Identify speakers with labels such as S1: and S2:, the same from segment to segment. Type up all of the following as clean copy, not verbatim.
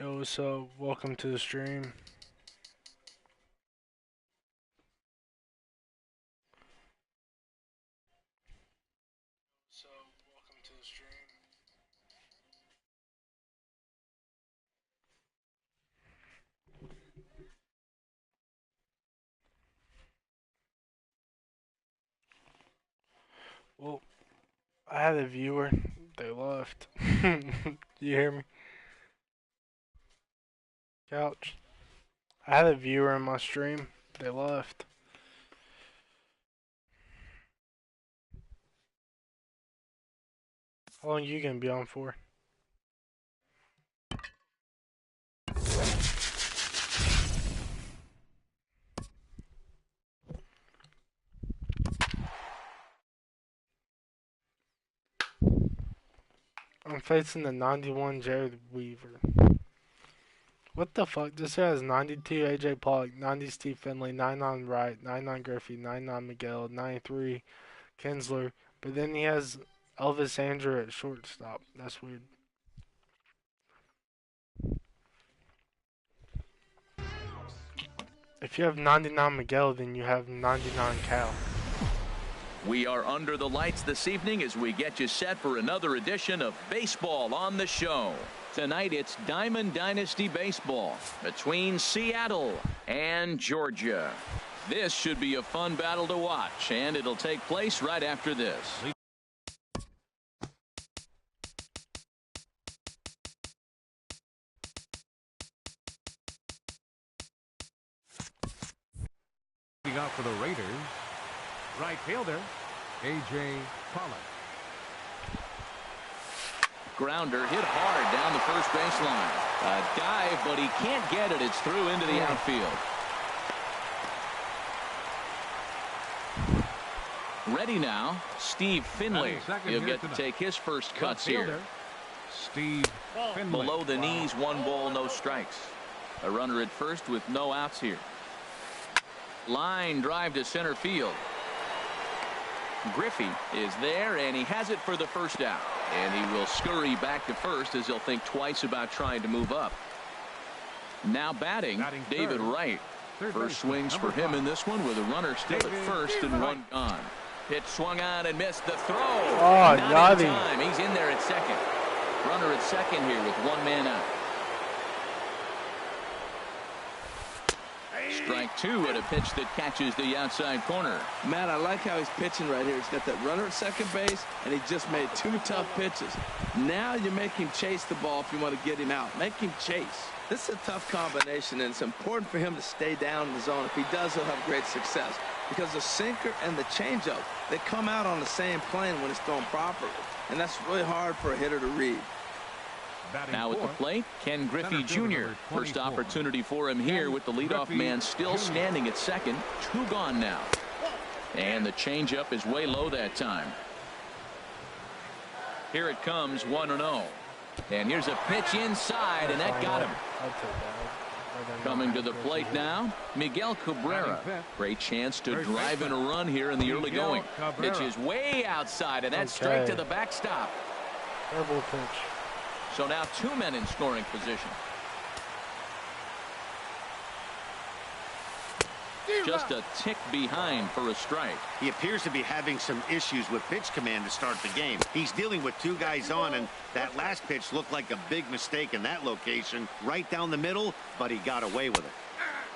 S1: Yo, what's up? Welcome to the stream. Well, I had a viewer. They left. You hear me? Couch. I had a viewer in my stream. They left. How long you gonna be on for? I'm facing the 91 Jared Weaver. What the fuck? This has 92 AJ Pollock, 90 Steve Finley, 99 Wright, 99 Griffey, 99 Miguel, 93 Kinsler. But then he has Elvis Andrew at shortstop. That's weird. If you have 99 Miguel, then you have 99 Cal.
S2: We are under the lights this evening as we get you set for another edition of Baseball on the Show. Tonight it's Diamond Dynasty Baseball between Seattle and Georgia. This should be a fun battle to watch, and it'll take place right after this.
S3: Out for the Raiders, right fielder AJ Pollock.
S2: Grounder hit hard down the first baseline. A dive, but he can't get it. It's through into the outfield. Ready now, Steve Finley. He'll get to take his first cuts here.
S3: Steve Finley.
S2: Below the knees, 1 ball, no strikes. A runner at first with no outs here. Line drive to center field. Griffey is there, and he has it for the first out. And he will scurry back to first as he'll think twice about trying to move up. Now batting David Wright. First swings for him in this one with a runner still at first and one gone. Hit swung on and missed the throw.
S1: Oh,
S2: not in time. He's in there at second. Runner at second here with 1 man out. Strike 2 at a pitch that catches the outside corner.
S4: Matt, I like how he's pitching right here. He's got that runner at second base, and he just made 2 tough pitches. Now you make him chase the ball if you want to get him out. Make him chase. This is a tough combination, and it's important for him to stay down in the zone. If he does, he'll have great success. Because the sinker and the changeup, they come out on the same plane when it's thrown properly. And that's really hard for a hitter to read.
S2: Now at the plate, Ken Griffey Jr. First opportunity for him here with the leadoff man still standing at second. 2 gone now. And the changeup is way low that time. Here it comes, 1-0. And here's a pitch inside, and that got him. Coming to the plate now, Miguel Cabrera. Great chance to drive in a run here in the early going. Pitch is way outside, and that's straight to the backstop.
S1: Terrible pitch.
S2: So now 2 men in scoring position. Just a tick behind for a strike.
S5: He appears to be having some issues with pitch command to start the game. He's dealing with 2 guys on, and that last pitch looked like a big mistake in that location. Right down the middle, but he got away with it.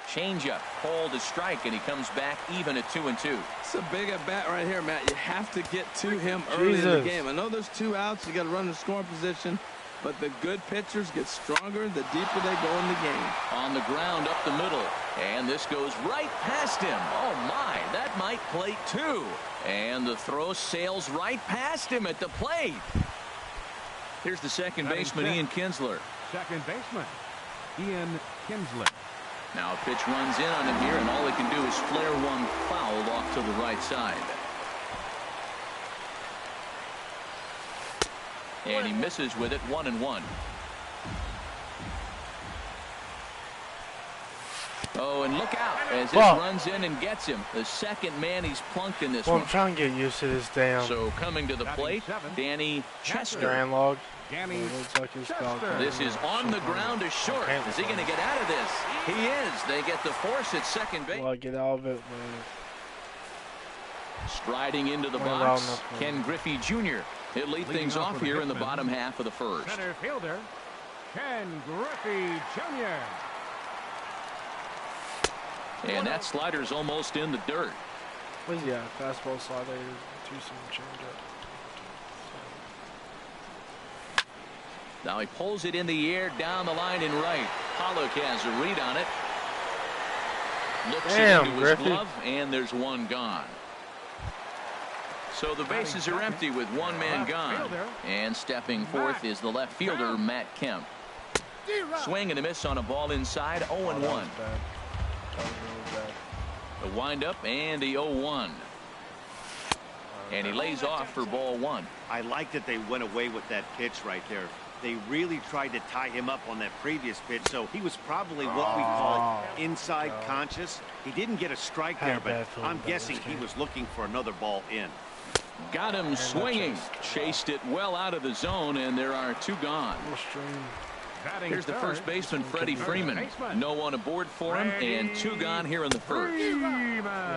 S2: Changeup, called a strike, and he comes back even at 2-2.
S4: It's a big at bat right here, Matt. You have to get to him early in the game. I know there's 2 outs. You got to run the scoring position. But the good pitchers get stronger the deeper they go in the game.
S2: On the ground up the middle. And this goes right past him. Oh, my. That might plate 2. And the throw sails right past him at the plate. Here's the second baseman, Ian Kinsler.
S3: Second baseman, Ian Kinsler.
S2: Now a pitch runs in on him here, and all he can do is flare one foul off to the right side. And he misses with it, 1-1. Oh, and look out as this runs in and gets him. The second man he's plunked in this one.
S1: I'm trying to get used to this damn.
S2: So coming to the plate, Danny Chester.
S3: Danny
S1: Looks like he's got
S3: Chester.
S2: This is on the ground to short. Is he going to get out of this? He is. They get the force at second base.
S1: Well, get out of it, man.
S2: Striding into the
S1: Went
S2: box,
S1: around that
S2: Ken Griffey Jr. He'll lead things
S3: off
S2: off
S3: for the
S2: here in the
S3: Hitmen.
S2: bottom half of the first.
S3: Center fielder, Ken Griffey Jr.
S2: And that slider's almost in the dirt.
S1: What's he at? Fastball, slider, two-seam changeup.
S2: Now he pulls it in the air down the line in right. Pollock has a read on it. Looks
S1: Damn,
S2: into his
S1: Griffey.
S2: glove, and there's one gone. So the bases are empty with one man gone. And stepping forth is the left fielder, Matt Kemp. Swing and a miss on a ball inside, 0-1.
S1: That was bad. That was really bad.
S2: The windup and the 0-1. And he lays off for ball one.
S5: I like that they went away with that pitch right there. They really tried to tie him up on that previous pitch, so he was probably what we call inside conscious. He didn't get a strike there, but I'm guessing he was looking for another ball in.
S2: Got him swinging. Chased it well out of the zone, and there are two gone. Here's the first baseman, Freddie Freeman. No one aboard for him, and two gone here in the first.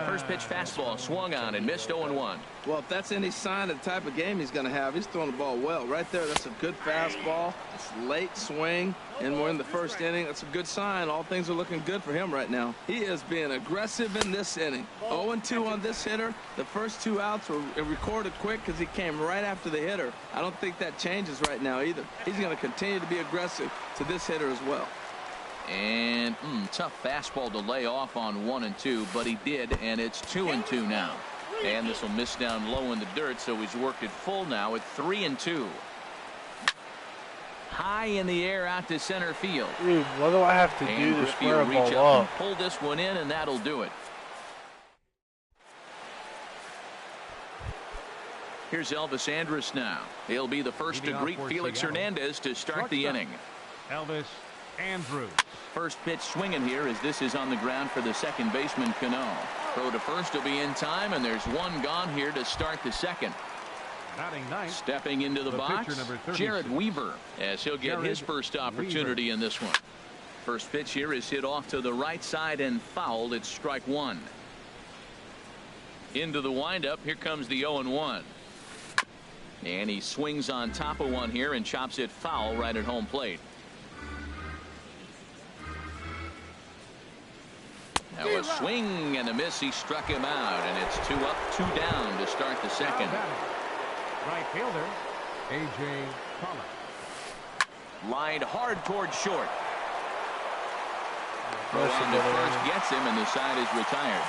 S2: First pitch fastball swung on and missed, 0-1.
S4: Well, if that's any sign of the type of game he's going to have, he's throwing the ball well. Right there, that's a good fastball. It's late swing, and we're in the first inning. That's a good sign. All things are looking good for him right now. He is being aggressive in this inning. 0-2 on this hitter. The first two outs were recorded quick because he came right after the hitter. I don't think that changes right now either. He's going to continue to be aggressive to this hitter as well.
S2: And tough fastball to lay off on 1 and 2, but he did, and it's 2 and 2 now. And this will miss down low in the dirt, so he's worked it full now at 3 and 2. High in the air out to center field.
S1: Dude, what do I have to do
S2: And
S1: to
S2: Griffey
S1: square
S2: will
S1: a
S2: reach
S1: ball
S2: up
S1: up?
S2: and pull this one in, and that'll do it. Here's Elvis Andrus now. He'll be the first to
S3: Leading off
S2: greet
S3: for
S2: Felix
S3: Seattle.
S2: Hernandez to start the
S3: Shortstop.
S2: inning.
S3: Elvis Andrus.
S2: First pitch swinging here as this is on the ground for the second baseman, Cano. Throw to first will be in time, and there's one gone here to start the second.
S3: Batting ninth.
S2: Stepping into the box,
S3: pitcher, number 36.
S2: Jared Weaver, as he'll get his
S3: Jared
S2: first opportunity in this one. First pitch here is hit off to the right side and fouled. It's strike one. Into the windup. Here comes the 0-1. And he swings on top of one here and chops it foul right at home plate. Now a swing and a miss. He struck him out, and it's 2 up, 2 down to start the second.
S3: Now batting. Right fielder, A.J. Pollock.
S2: Lined hard toward short. Throw on
S1: Listen
S2: to
S1: to
S2: first
S1: that.
S2: gets him, and the side is retired.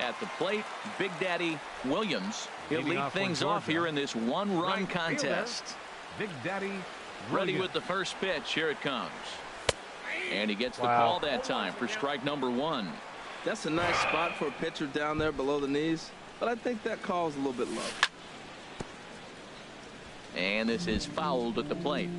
S2: At the plate, Big Daddy Williams. He'll
S3: Leading
S2: lead
S3: off for
S2: things off
S3: Georgia.
S2: here in this one-run
S3: Right
S2: contest.
S3: fielder, Big Daddy
S2: Ready
S3: Williams.
S2: with the first pitch. Here it comes. And he gets the
S1: Wow.
S2: call that time for strike number 1.
S4: That's a nice spot for a pitcher down there below the knees, but I think that call is a little bit low.
S2: And this is fouled at the plate.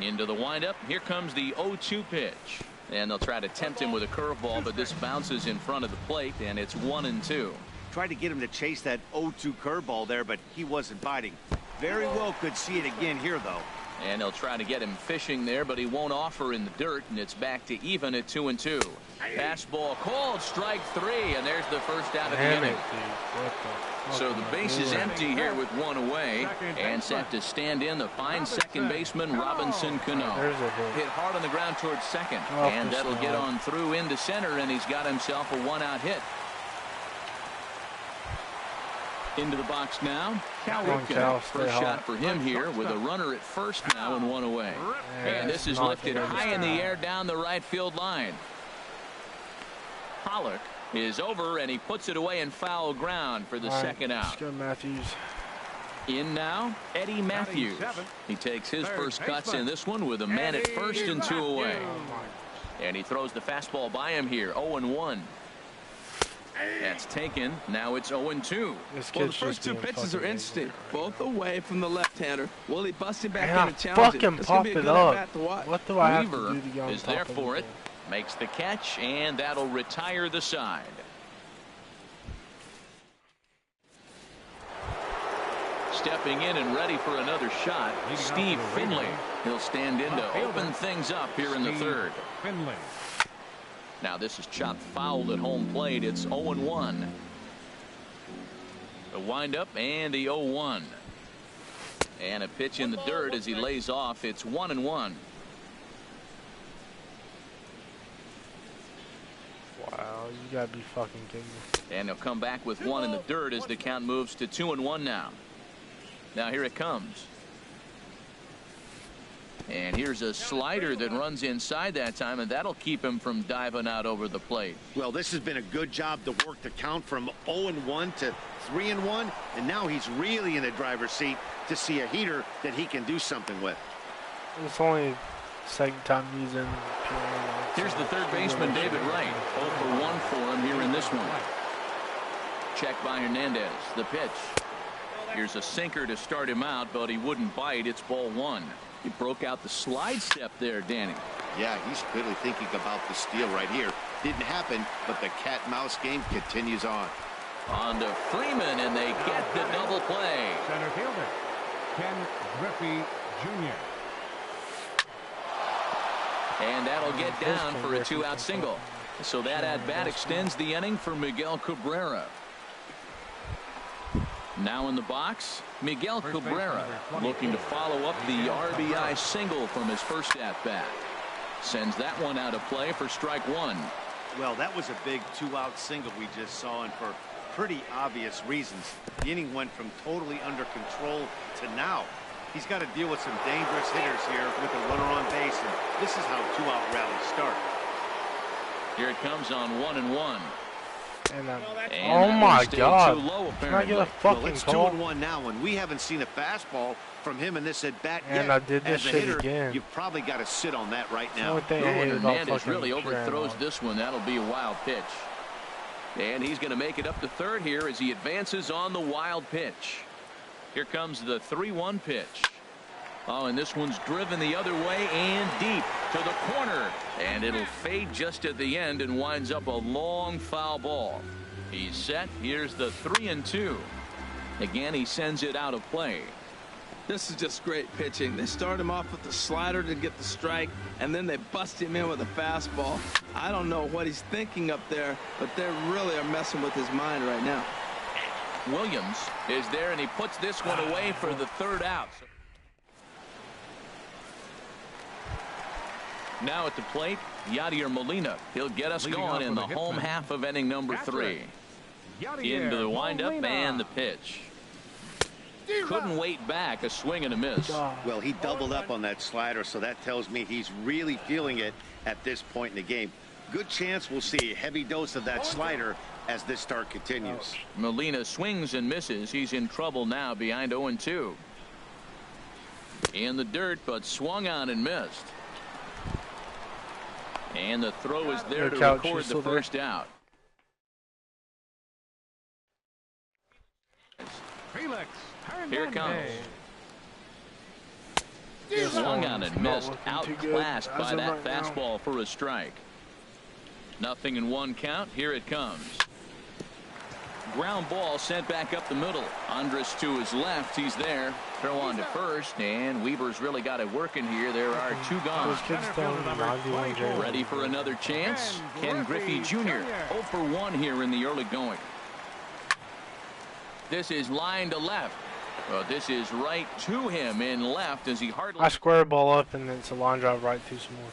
S2: Into the windup. Here comes the 0-2 pitch. And they'll try to tempt him with a curveball, but this bounces in front of the plate, and it's 1-2.
S5: Tried to get him to chase that 0-2 curveball there, but he wasn't biting. Very well could see it again here, though.
S2: And they'll try to get him fishing there, but he won't offer in the dirt, and it's back to even at 2-2. Fastball called, strike 3, and there's the first out of the
S1: Damn it,
S2: inning.
S1: dude. What the
S2: So
S1: fuck
S2: the
S1: am I
S2: base is
S1: doing?
S2: empty here with one away,
S3: Second
S2: and
S3: baseman.
S2: set to stand in the fine second baseman, Robinson Cano.
S1: There's a hit.
S2: Hit hard on the ground towards second,
S1: Off
S2: and
S1: the
S2: that'll get
S1: slide.
S2: on through into center, and he's got himself a one-out hit. Into the box now, Cal
S1: Come on,
S2: Ripken.
S1: Cal, stay
S2: First
S1: hot.
S2: shot for him here with a runner at first now and one away. And this is
S1: not
S2: lifted
S1: good.
S2: high in the air down the right field line. Pollock is over, and he puts it away in foul ground for the
S1: All right,
S2: second out.
S1: Let's go, Matthews.
S2: In now, Eddie Matthews.
S3: seventh.
S2: He takes his
S3: Third
S2: first cuts
S3: baseman.
S2: in this one with a man at
S3: Eddie
S2: first and 2 away.
S3: Matthews.
S2: And he throws the fastball by him here, 0-1. That's taken. Now it's 0-2.
S1: This
S4: Well, the
S1: kid's
S4: first
S1: just
S4: two
S1: being
S4: pitches are
S1: fucking
S4: interesting,
S1: lazy.
S4: both away from the left-hander. Will he bust him back
S1: Yeah,
S4: in and challenge
S1: fucking
S4: it? It's gonna
S1: pop
S4: be a
S1: it
S4: good
S1: up.
S4: at-bat to watch.
S1: What do I have to
S2: Weaver
S1: do to get on
S2: is
S1: top
S2: there
S1: of
S2: for
S1: the
S2: it. Makes the catch, and that'll retire the side. Stepping in and ready for another shot, Steve Finley. He'll stand in to open things up here in the third.
S3: Finley.
S2: Now this is chopped foul at home plate. It's 0-1. A windup and the 0-1. And a pitch in the dirt as he lays off. It's 1-1.
S1: Wow, you gotta be fucking kidding me.
S2: And he'll come back with one in the dirt as the count moves to 2-1 now. Now here it comes. And here's a slider that runs inside that time, and that'll keep him from diving out over the plate.
S5: Well, this has been a good job to work the count from 0-1 to 3-1, and now he's really in the driver's seat to see a heater that he can do something with.
S1: It's only second time using.
S2: Here's the third baseman, David Wright. 0-for-1 for him here in this one. Check by Hernandez. The pitch. Here's a sinker to start him out, but he wouldn't bite. It's ball one. He broke out the slide step there, Danny.
S5: Yeah, he's clearly thinking about the steal right here. Didn't happen, but the cat-mouse game continues on.
S2: On to Freeman, and they get the double play.
S3: Center fielder, Ken Griffey Jr.
S2: And that'll get down for a two-out single. So that at-bat extends the inning for Miguel Cabrera. Now in the box, Miguel Cabrera looking to follow up the RBI single from his first at-bat. Sends that one out of play for strike one.
S5: Well, that was a big two-out single we just saw, and for pretty obvious reasons. The inning went from totally under control to now. He's got to deal with some dangerous hitters here with a runner on base, and this is how two-out rallies start.
S2: Here it comes on 1-1.
S1: And
S2: oh
S1: my God!
S2: Low,
S1: Can I get a fucking
S5: well, it's
S1: call?
S5: 2-1 now, and we haven't seen a fastball from him in this at bat yet.
S1: And I did this
S5: As a
S1: shit
S5: hitter,
S1: again.
S5: you've probably got to sit on that right now.
S2: Hernandez really overthrows this one. That'll be a wild pitch. And he's going to make it up to third here as he advances on the wild pitch. Here comes the 3-1 pitch. Oh, and this one's driven the other way and deep to the corner. And it'll fade just at the end and winds up a long foul ball. He's set. Here's the 3-2. Again, he sends it out of play.
S4: This is just great pitching. They start him off with the slider to get the strike, and then they bust him in with a fastball. I don't know what he's thinking up there, but they really are messing with his mind right now.
S2: Williams is there, and he puts this one away for the third out. Now at the plate, Yadier Molina. He'll get us going in the home half of inning number 3. Into the windup and the pitch. Couldn't wait back. A swing and a miss.
S5: Well, he doubled up on that slider, so that tells me he's really feeling it at this point in the game. Good chance we'll see a heavy dose of that slider as this start continues.
S2: Molina swings and misses. He's in trouble now behind 0-2. In the dirt, but swung on and missed. And the throw is there to record the first out. Here it comes. Swung on and missed. Outclassed by that fastball for a strike. 0-1 count. Here it comes. Ground ball sent back up the middle. Andrus to his left. He's there. Throw on to first, and Weaver's really got it working here. There are two gone. Ready for another chance. Ken Griffey Jr. 0-for-1 here in the early going. This is line to left. Well, this is right to him in left as he hardly.
S1: I square ball up, and it's a line drive right to some more.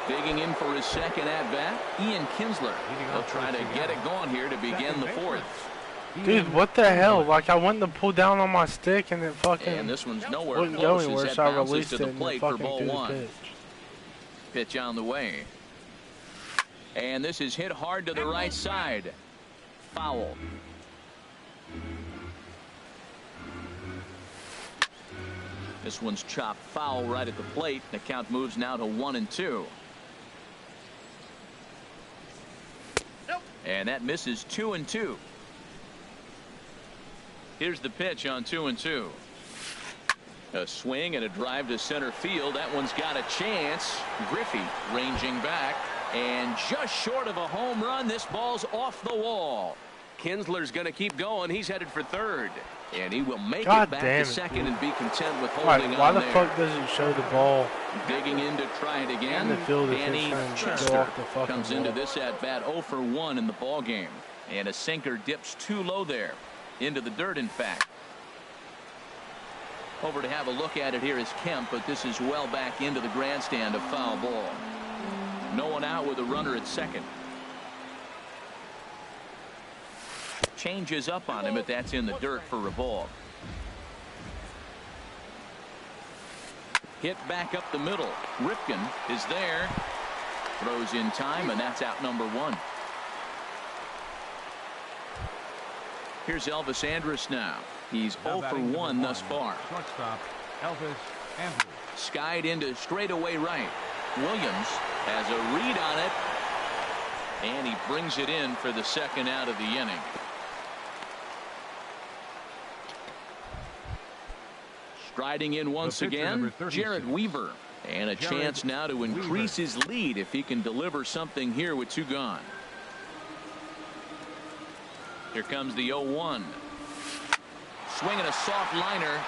S2: Digging in for his second at bat, Ian Kinsler. He'll try to get it going here to begin the fourth.
S1: Dude, what the hell? Like, I went to pull down on my stick and it fucking.
S2: And this one's nowhere
S1: wouldn't
S2: close
S1: go anywhere,
S2: as
S1: so
S2: that
S1: I
S2: bounces
S1: released
S2: to
S1: it
S2: the
S1: and
S2: plate for
S1: fucking
S2: ball
S1: threw the
S2: one.
S1: pitch.
S2: Pitch on the way. And this is hit hard to the right side. Foul. This one's chopped foul right at the plate. The count moves now to 1-2. And that misses 2-2. Here's the pitch on 2-2. A swing and a drive to center field. That one's got a chance. Griffey ranging back. And just short of a home run. This ball's off the wall. Kinsler's going to keep going. He's headed for third. And he will make
S1: God
S2: it back
S1: damn
S2: to
S1: it,
S2: second
S1: dude.
S2: and be content with
S1: Why
S2: holding
S1: the
S2: on there.
S1: fuck does it show the ball
S2: Digging in to try it
S1: in
S2: again.
S1: the field if
S2: Danny
S1: it's trying to go
S2: Chester
S1: off the fucking
S2: comes
S1: ball?
S2: into this at bat 0 for 1 in the ball game. And a sinker dips too low there. Into the dirt, in fact. Over to have a look at it here is Kemp, but this is well back into the grandstand, a foul ball. No one out with a runner at second. Changes up on him, but that's in the dirt for Revolve. Hit back up the middle. Ripken is there. Throws in time, and that's out number 1. Here's Elvis Andrus now. He's 0 for 1 thus far.
S3: Shortstop, Elvis Andrus.
S2: Skied into straightaway right. Williams has a read on it, and he brings it in for the second out of the inning. Striding in once again, Jared Weaver. And a chance now to increase his lead if he can deliver something here with 2 gone. Here comes the 0-1. Swinging a soft liner.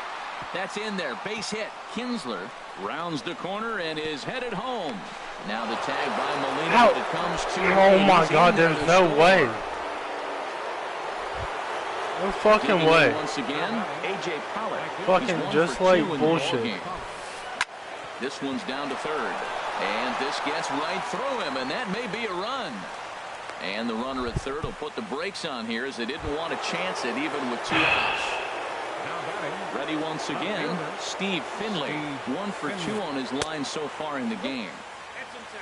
S2: That's in there. Base hit. Kinsler rounds the corner and is headed home. Now the tag by Molina, but it comes to.
S1: Oh my God, there's no way. No fucking way.
S2: Once again, AJ Pollock.
S1: Fucking just like bullshit.
S2: This one's down to third. And this gets right through him, and that may be a run. And the runner at third will put the brakes on here as they didn't want to chance it even with 2 outs. Ready once again, Steve Finley. 1 for 2 on his line so far in the game.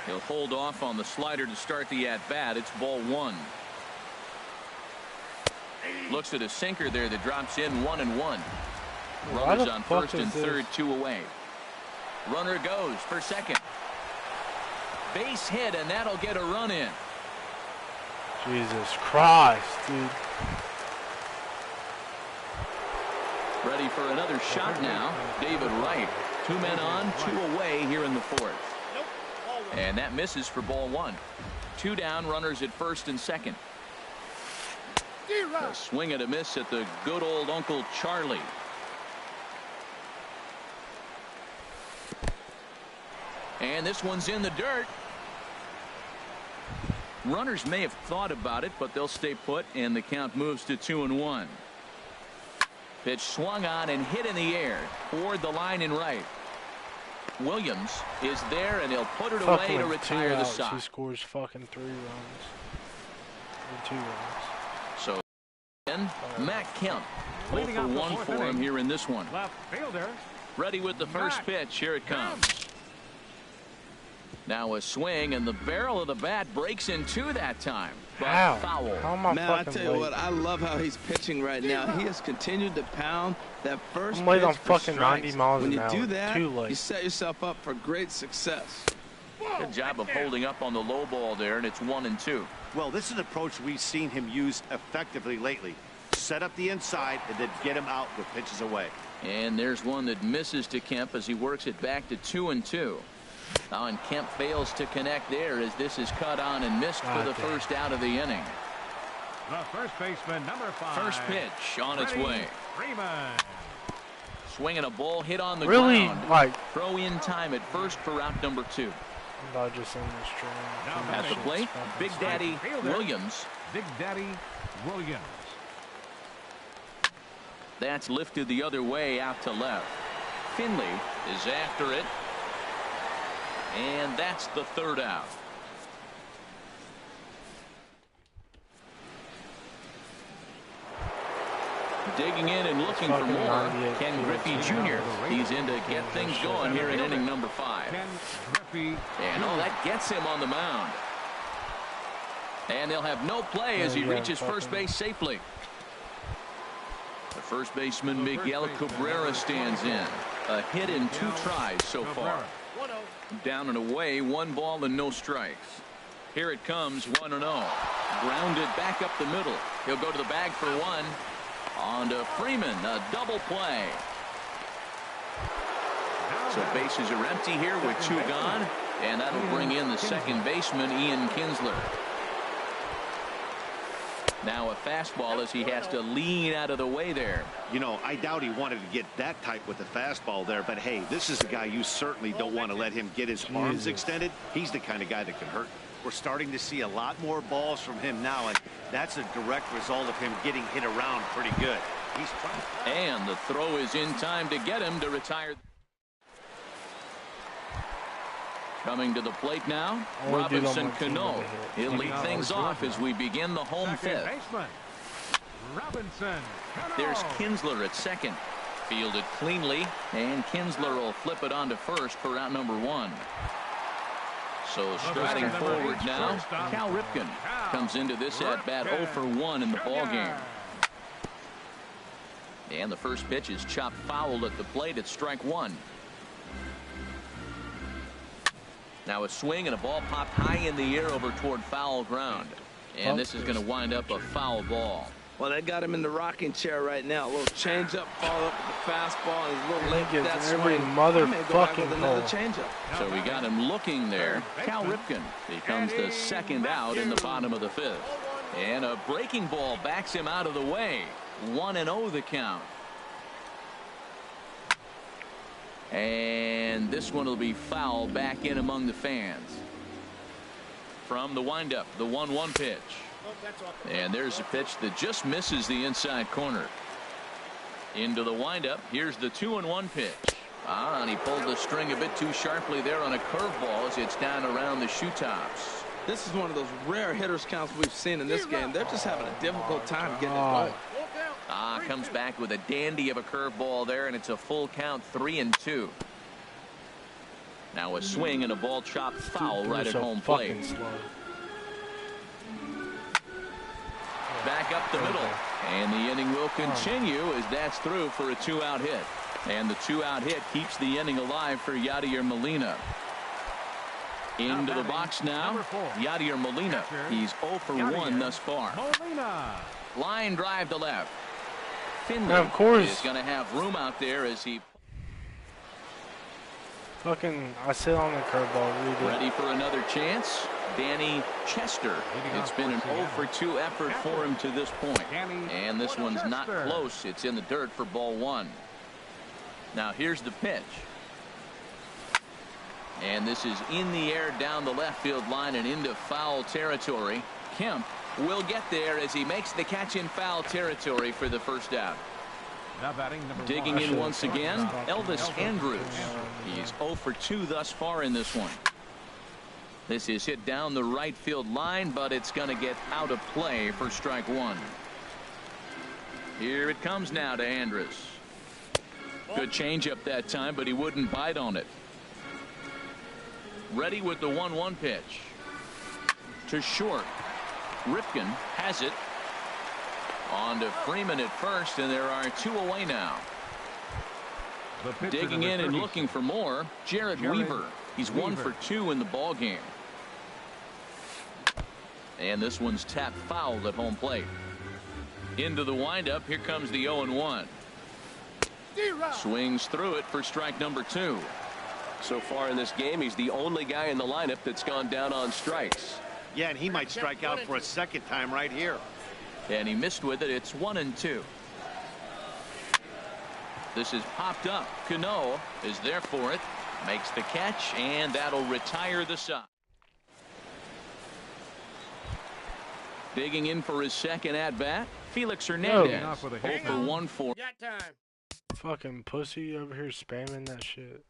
S2: He'll hold off on the slider to start the at-bat. It's ball 1. Looks at a sinker there that drops in 1-1. Runners on first and third, 2 away. Runner goes for second. Base hit, and that'll get a run in.
S1: Jesus Christ, dude.
S2: Ready for another shot now. David Wright. 2 men on, 2 away here in the 4th. And that misses for ball 1. 2 down, runners at first and second. A swing and a miss at the good old Uncle Charlie. And this one's in the dirt. Runners may have thought about it, but they'll stay put, and the count moves to 2-1. Pitch swung on and hit in the air toward the line and right. Williams is there, and he'll put it away to retire the side.
S1: He scores fucking 3 runs. Or 2 runs.
S2: So, Matt Kemp, 0 for 1 for him here in this one.
S3: Left fielder.
S2: Ready with the first pitch. Here it comes. Now a swing, and the barrel of the bat breaks in 2 that time. But foul.
S1: How am I
S4: Man, I tell you what, I love how he's pitching right now. He has continued to pound that first
S1: I'm late on
S4: pitch for
S1: fucking
S4: strikes.
S1: 90 miles
S4: when
S1: an
S4: you
S1: hour.
S4: do that,
S1: Too late.
S4: you set yourself up for great success.
S2: Good job of holding up on the low ball there, and it's 1-2.
S5: Well, this is an approach we've seen him use effectively lately. Set up the inside and then get him out with pitches away.
S2: And there's one that misses to Kemp as he works it back to 2-2. Now, and Kemp fails to connect there as this is cut on and missed for the first out of the inning.
S3: The first baseman, number 5.
S2: First pitch on its way.
S3: Freeman.
S2: Swinging a ball hit on the
S1: really,
S2: ground.
S1: like,
S2: Throw in time at first for out number 2.
S1: I'm just in this train.
S2: At the plate, Big Daddy Williams.
S3: Big Daddy Williams.
S2: That's lifted the other way out to left. Finley is after it. And that's the 3rd out. Digging in and looking for more. Ken Griffey Jr. He's in to get things going here in inning number 5.
S3: Ken Griffey.
S2: And that gets him on the mound. And they'll have no play as he reaches first base safely. The first baseman Miguel Cabrera stands in. A hit in 2 tries so far. Down and away, 1 ball and no strikes. Here it comes, 1-0. Grounded back up the middle. He'll go to the bag for 1. On to Freeman, a double play. So bases are empty here with 2 gone. And that'll bring in the second baseman, Ian Kinsler. Now a fastball as he has to lean out of the way there.
S5: You know, I doubt he wanted to get that type with the fastball there, but hey, this is a guy you certainly don't want to let him get his arms extended. He's the kind of guy that can hurt. We're starting to see a lot more balls from him now, and that's a direct result of him getting hit around pretty good. He's trying.
S2: And the throw is in time to get him to retire. Coming to the plate now, Robinson Cano. He'll lead things off as we begin the home fifth.
S3: Robinson Cano.
S2: There's Kinsler at second. Fielded cleanly, and Kinsler will flip it on to first for out number 1. So striding forward now, Cal Ripken comes into this at bat 0 for 1 in the ball game. And the first pitch is chopped foul at the plate at strike 1. Now a swing and a ball popped high in the air over toward foul ground. And this is going to wind up a foul ball.
S4: Well, they got him in the rocking chair right now. A little changeup, follow up with the fastball, and he's a little late with that swing.
S1: Motherfucking
S4: another changeup.
S2: So we got him looking there. Cal Ripken becomes the second out in the bottom of the fifth. And a breaking ball backs him out of the way. 1-0 the count. And this one will be foul back in among the fans. From the windup, the 1-1 pitch. And there's a pitch that just misses the inside corner. Into the windup. Here's the 2-1 pitch. And he pulled the string a bit too sharply there on a curveball as it's down around the shoe tops.
S4: This is one of those rare hitters counts we've seen in this game. They're just having a difficult time getting it going.
S2: Comes back with a dandy of a curveball there, and it's a full count, 3-2. Now a swing and a ball chopped foul right at home plate. Back up the middle, and the inning will continue as that's through for a 2-out hit. And the 2-out hit keeps the inning alive for Yadier Molina. Into the box now, Yadier Molina. He's 0 for 1 thus far. Line drive to left. Finley is going to have room out there as he
S1: I sit on the curveball.
S2: Ready for another chance. Danny Chester. It's been an 0 for 2 effort for him to this point. And this one's not close. It's in the dirt for ball 1. Now here's the pitch. And this is in the air down the left field line and into foul territory. Kemp will get there as he makes the catch in foul territory for the first out. Digging in once again, Elvis Andrus. He's 0 for 2 thus far in this one. This is hit down the right field line, but it's going to get out of play for strike 1. Here it comes now to Andrus. Good changeup that time, but he wouldn't bite on it. Ready with the 1-1 pitch. To short. Ripken has it. On to Freeman at first, and there are 2 away now. Digging in and looking for more, Jared Weaver. He's 1 for 2 in the ball game. And this one's tapped foul at home plate. Into the windup. Here comes the 0-1. Swings through it for strike number 2.
S6: So far in this game, he's the only guy in the lineup that's gone down on strikes.
S5: Yeah, and he might strike out for a second time right here.
S2: And he missed with it. It's 1-2. This is popped up. Cano is there for it. Makes the catch, and that'll retire the side. Digging in for his second at-bat, Felix Hernandez. 0 for 1 for.
S1: Fucking pussy over here spamming that shit.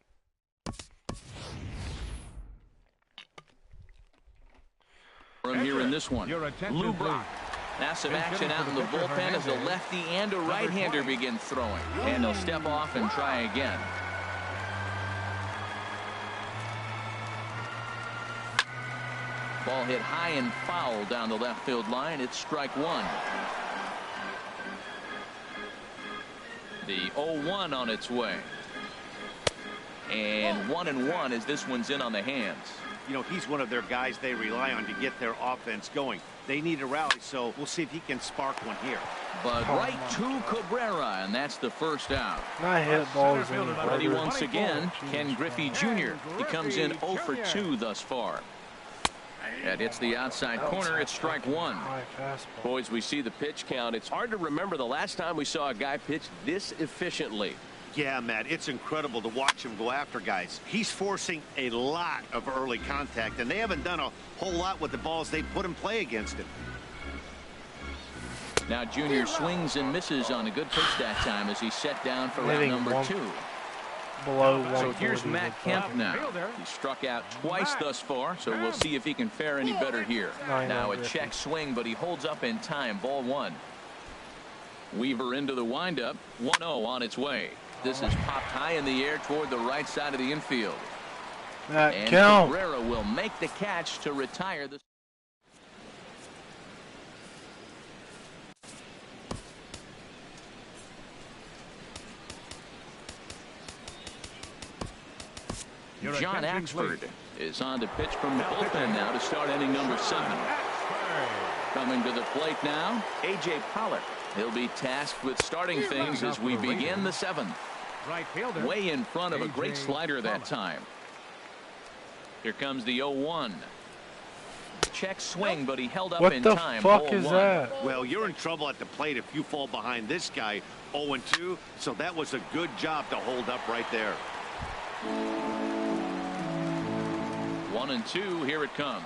S2: From here in this one, Lou Brock. Massive action out in the bullpen as a lefty and a right-hander begin throwing. And they'll step off and try again. Ball hit high and foul down the left field line. It's strike 1. The 0-1 on its way. And 1-1 as this one's in on the hands.
S5: You know, he's one of their guys they rely on to get their offense going. They need a rally, so we'll see if he can spark one here.
S2: But right to Cabrera, and that's the first out.
S1: Not hit balls.
S2: Ready once again, Ken Griffey Jr. He comes in 0 for 2 thus far. That hits the outside corner. It's strike one.
S6: Boys, we see the pitch count. It's hard to remember the last time we saw a guy pitch this efficiently.
S5: Yeah, Matt, it's incredible to watch him go after guys. He's forcing a lot of early contact, and they haven't done a whole lot with the balls they put in play against him.
S2: Now Junior swings and misses on a good pitch that time as he's set down for round number 2. So here's Matt Kemp now. He struck out twice thus far, so we'll see if he can fare any better here. Now a check swing, but he holds up in time. Ball 1. Weaver into the windup. 1-0 on its way. This is popped high in the air toward the right side of the infield. And Cabrera will make the catch to retire the. John Axford is on to pitch from the bullpen now to start inning number 7. Coming to the plate now, A.J. Pollock. He'll be tasked with starting things as we begin the 7th. Way in front of a great slider that time. Here comes the 0-1. Check swing, but he held up in time.
S1: What the fuck is that?
S5: Well, you're in trouble at the plate if you fall behind this guy. 0-2, so that was a good job to hold up right there.
S2: 1-2, here it comes.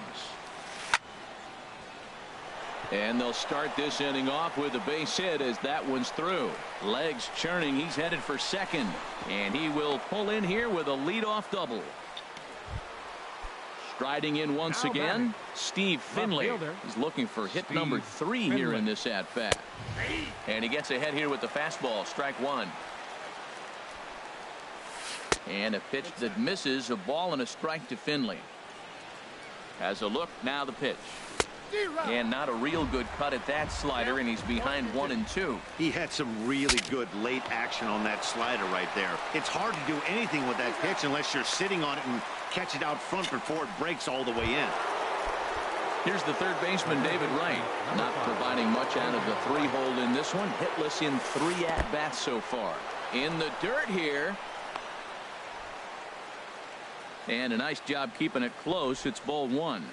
S2: And they'll start this inning off with a base hit as that one's through. Legs churning, he's headed for second. And he will pull in here with a leadoff double. Striding in once again, Steve Finley. He's looking for hit number 3 here in this at-bat. And he gets ahead here with the fastball, strike 1. And a pitch that misses, a ball and a strike to Finley. Has a look, now the pitch. And not a real good cut at that slider, and he's behind 1-2.
S5: He had some really good late action on that slider right there. It's hard to do anything with that pitch unless you're sitting on it and catch it out front before it breaks all the way in.
S2: Here's the third baseman, David Wright. Not providing much out of the 3-hole in this one. Hitless in 3 at-bats so far. In the dirt here. And a nice job keeping it close. It's ball 1.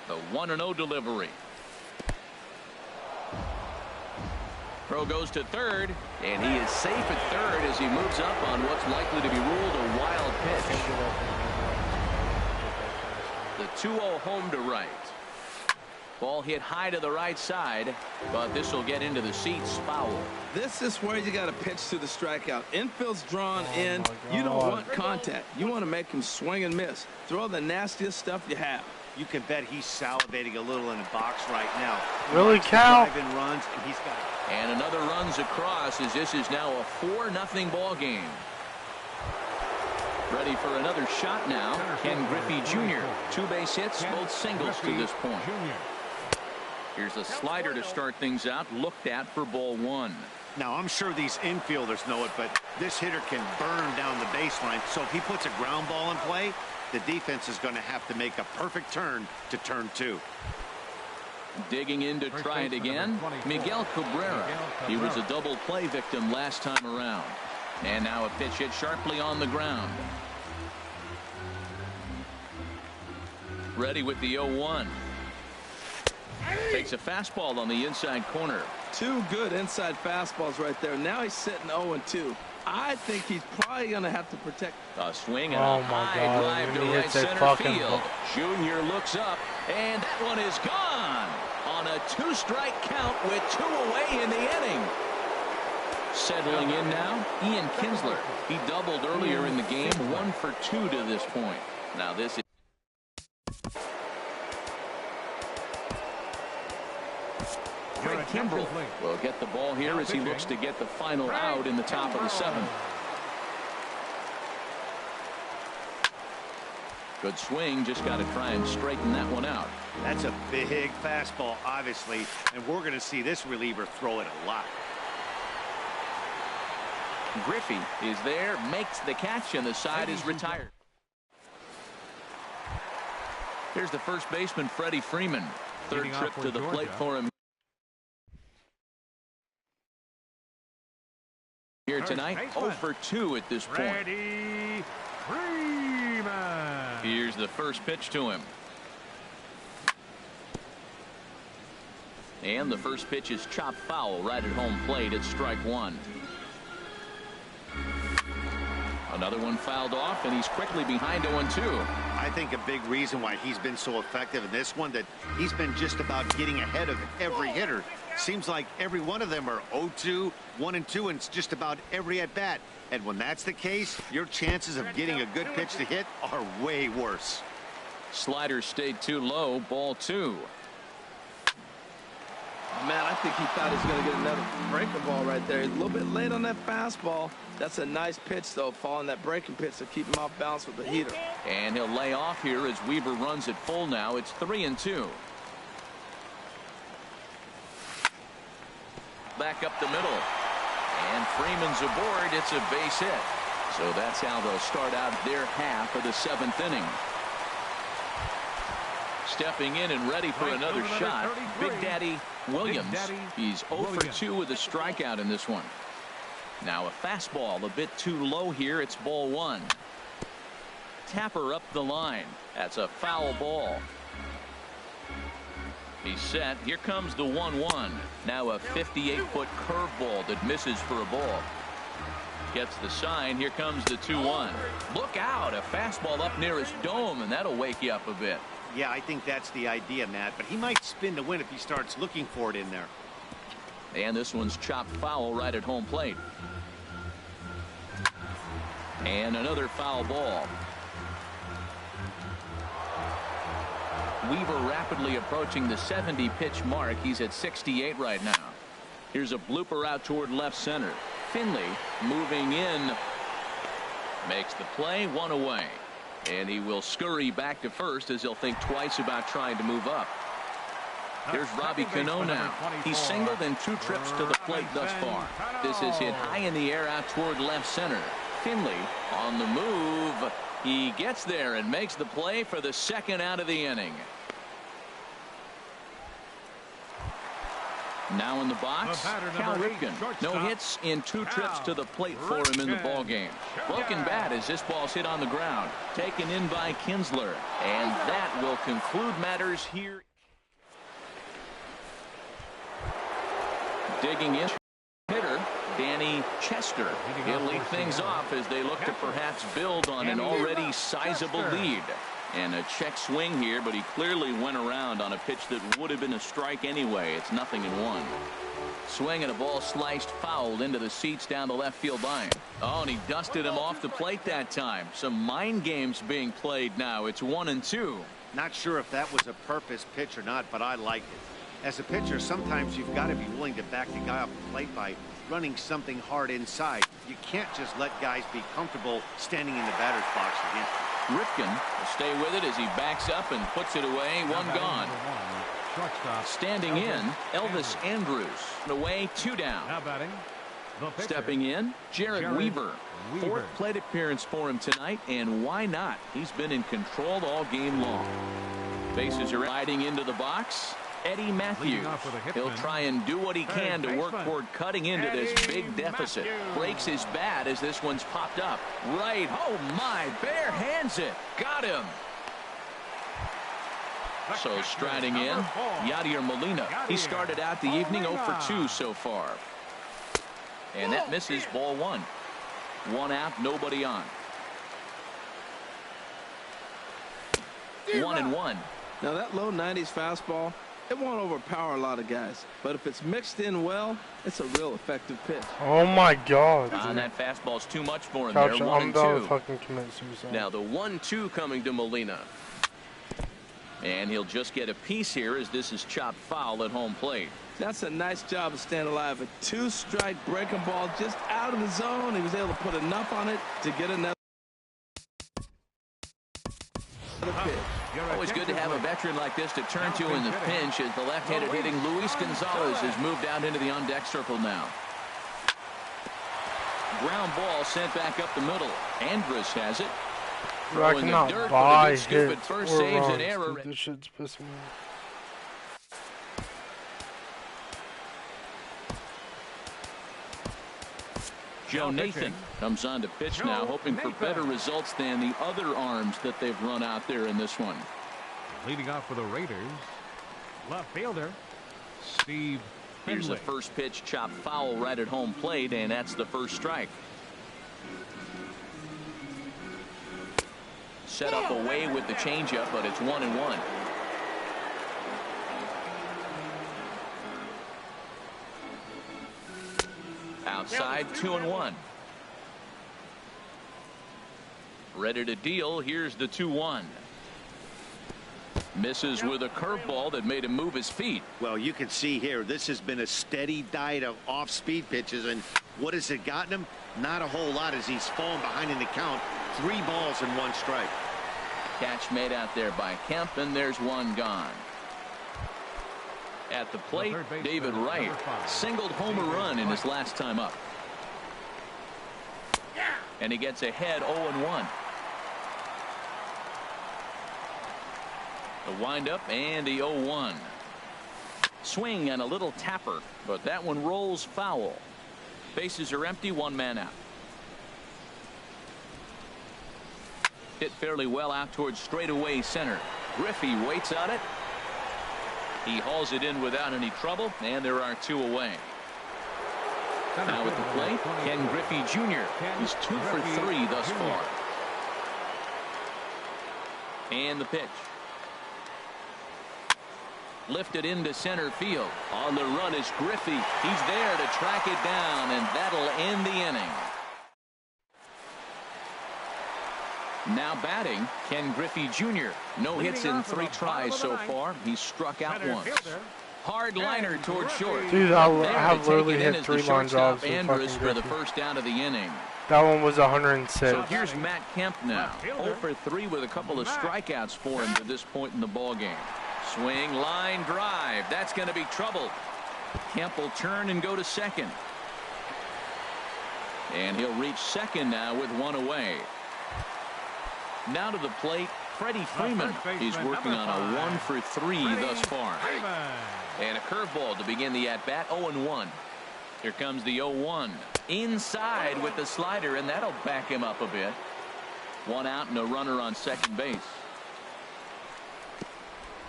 S2: The 1-0 delivery. Throw goes to third, and he is safe at third as he moves up on what's likely to be ruled a wild pitch. The 2-0 home to right. Ball hit high to the right side, but this will get into the seats, foul.
S4: This is where you got to pitch to the strikeout. Infield's drawn in. You don't want contact. You want to make him swing and miss. Throw the nastiest stuff you have.
S5: You can bet he's salivating a little in the box right now.
S1: Really, Cal?
S5: Driving runs, and he's got it.
S2: And another runs across as this is now a 4-0 ball game. Ready for another shot now. Ken Griffey Jr. 2 base hits, both singles to this point. Here's a slider to start things out, looked at for ball 1.
S5: Now, I'm sure these infielders know it, but this hitter can burn down the baseline. So if he puts a ground ball in play, the defense is going to have to make a perfect turn to turn 2.
S2: Digging in to try it again, Miguel Cabrera. He was a double play victim last time around. And now a pitch hit sharply on the ground. Ready with the 0-1. Takes a fastball on the inside corner.
S4: 2 good inside fastballs right there. Now he's sitting 0-2. I think he's probably going to have to protect.
S2: A swing and a high drive to right center field. Junior looks up, and that one is gone on a 2-strike count with 2 away in the inning. Settling in now, Ian Kinsler. He doubled earlier in the game, 1 for 2 to this point. Now this is Craig Kimbrell will get the ball here as he looks to get the final out in the top of the 7th. Good swing, just got to try and straighten that one out.
S5: That's a big fastball, obviously, and we're going to see this reliever throw it a lot.
S2: Griffey is there, makes the catch, and the side is retired. Here's the first baseman, Freddie Freeman. Third trip to the plate for him here tonight. 0 for 2 at this point.
S3: Freddie Freeman.
S2: Here's the first pitch to him. And the first pitch is chopped foul right at home plate. It's strike one. Another one fouled off, and he's quickly behind 0-2.
S5: I think a big reason why he's been so effective in this one, that he's been just about getting ahead of every hitter. Seems like every one of them are 0-2, 1-2, and it's just about every at bat. And when that's the case, your chances of getting a good pitch to hit are way worse.
S2: Slider stayed too low. Ball two.
S4: Man, I think he thought he was going to get another breaking ball right there. He's a little bit late on that fastball. That's a nice pitch, though, following that breaking pitch to keep him off balance with the heater.
S2: And he'll lay off here as Weaver runs it full now. It's 3-2. Back up the middle. And Freeman's aboard. It's a base hit. So that's how they'll start out their half of the 7th inning. Stepping in and ready for another shot, Big Daddy Williams. He's 0 for 2 with a strikeout in this one. Now a fastball a bit too low here. It's ball one. Tapper up the line. That's a foul ball. He's set. Here comes the 1-1. Now a 58-foot curveball that misses for a ball. Gets the sign. Here comes the 2-1. Look out. A fastball up near his dome, and that'll wake you up a bit.
S5: Yeah, I think that's the idea, Matt, but he might spin to win if he starts looking for it in there.
S2: And this one's chopped foul right at home plate. And another foul ball. Weaver rapidly approaching the 70-pitch mark. He's at 68 right now. Here's a blooper out toward left center. Finley moving in. Makes the play, one away. And he will scurry back to first as he'll think twice about trying to move up. Here's Robbie Cano now. He's singled in 2 trips to the plate thus far. This is hit high in the air out toward left center. Finley on the move. He gets there and makes the play for the 2nd out of the inning. Now in the box, Cal Ripken. No hits in 2 trips to the plate for him in the ballgame. Broken bat as this ball's hit on the ground. Taken in by Kinsler. And that will conclude matters here. Digging in. Hitter, Danny Chester. He'll lead things off as they look to perhaps build on an already sizable lead. And a check swing here, but he clearly went around on a pitch that would have been a strike anyway. It's 0-1. Swing and a ball sliced foul into the seats down the left field line. Oh, and he dusted him off the plate that time. Some mind games being played now. It's 1-2.
S5: Not sure if that was a purpose pitch or not, but I like it. As a pitcher, sometimes you've got to be willing to back the guy off the plate by running something hard inside. You can't just let guys be comfortable standing in the batter's box against you.
S2: Ripken will stay with it as he backs up and puts it away. One gone. Standing in, Elvis Andrus. Away, 2 down. Stepping in, Jared Weaver. 4th plate appearance for him tonight, and why not? He's been in control all game long. Bases are riding into the box. Eddie Matthews. He'll try and do what he can to work toward cutting into this big deficit. Breaks his bat as this one's popped up. Right. Oh, my. Bare hands it. Got him. So striding in, Yadier Molina. He started out the evening 0 for 2 so far. And that misses, ball one. 1 out, nobody on. 1-1.
S4: Now that low 90s fastball, it won't overpower a lot of guys, but if it's mixed in well, it's a real effective pitch.
S1: Oh my God!
S2: That fastball's too much for him.
S1: Couch,
S2: there. 1-2.
S1: Fucking commit suicide.
S2: Now the 1-2 coming to Molina, and he'll just get a piece here as this is chopped foul at home plate.
S4: That's a nice job of staying alive. A 2-strike breaking ball just out of the zone. He was able to put enough on it to get another pitch.
S2: Always good to have a veteran like this to turn to in the pinch as the left-handed hitting Luis Gonzalez has moved out into the on-deck circle now. Ground ball sent back up the middle. Andrus has it.
S1: I cannot buy hits
S2: first
S1: or
S2: saves
S1: runs.
S2: an error.
S1: This shit's pissing me off.
S2: Joe Nathan comes on to pitch now, hoping for better results than the other arms that they've run out there in this one.
S3: Leading off for the Raiders, left fielder, Steve
S2: Here's the
S3: Finley.
S2: first pitch, chop foul right at home plate, and that's the first strike. Set up away with the changeup, but it's 1-1. Outside, 2-1. Ready to deal. Here's the 2-1. Misses with a curveball that made him move his feet.
S5: Well, you can see here, this has been a steady diet of off-speed pitches, and what has it gotten him? Not a whole lot as he's fallen behind in the count. 3 balls and 1 strike.
S2: Catch made out there by Kemp, and there's one gone. At the plate, David Wright singled home a run in his last time up. And he gets ahead 0-1. The windup and the 0-1. Swing and a little tapper, but that one rolls foul. Bases are empty, 1 man out. Hit fairly well out towards straightaway center. Griffey waits on it. He hauls it in without any trouble, and there are 2 away. Now at the plate, Ken Griffey Jr. He's 2 for 3 thus far. And the pitch. Lifted into center field. On the run is Griffey. He's there to track it down, and that'll end the inning. Now batting, Ken Griffey Jr. No hits in 3 tries so far. He's struck out once. Hard liner toward short.
S1: Dude, I have literally hit 3 line drives with
S2: Andrus
S1: fucking
S2: for the
S1: Griffey.
S2: first out of the inning.
S1: That one was 106.
S2: So here's Matt Kemp now. 0 for 3 with a couple of strikeouts for him to this point in the ball game. Swing, line drive. That's going to be trouble. Kemp will turn and go to second. And he'll reach second now with 1 away. Now to the plate, Freddie Freeman. He's working on a 1 for 3 thus far. And a curveball to begin the at-bat, 0-1. Here comes the 0-1. Inside with the slider, and that'll back him up a bit. 1 out and a runner on second base.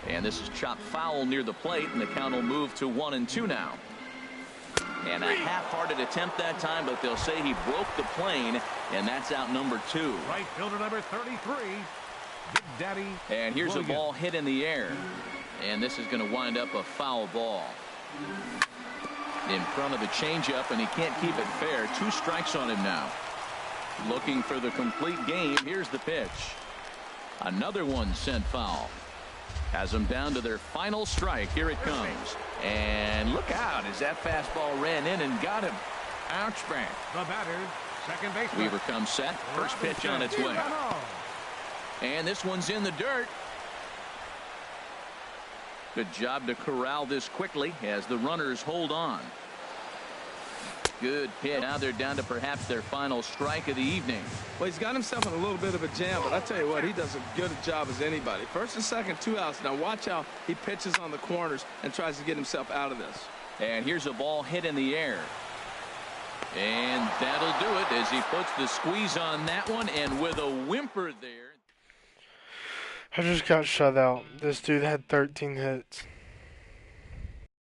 S2: And this is chopped foul near the plate, and the count will move to 1-2 now. And a half-hearted attempt that time, but they'll say he broke the plane, and that's out number 2.
S3: Right fielder number 33, Big Daddy.
S2: And here's
S3: Williams.
S2: a ball hit in the air. And this is going to wind up a foul ball. In front of the changeup, and he can't keep it fair. 2 strikes on him now. Looking for the complete game. Here's the pitch. Another one sent foul. Has them down to their final strike. Here it comes. And look out as that fastball ran in and got him. Ouch bang.
S3: The batter, second baseman.
S2: Weaver comes set. First pitch on its way. And this one's in the dirt. Good job to corral this quickly as the runners hold on. Good pitch. Now they're down to perhaps their final strike of the evening.
S4: Well, he's got himself in a little bit of a jam, but I tell you what, he does as good a job as anybody. First and second, 2 outs. Now watch how he pitches on the corners and tries to get himself out of this.
S2: And here's a ball hit in the air. And that'll do it as he puts the squeeze on that one, and with a whimper there.
S1: I just got shut out. This dude had 13 hits.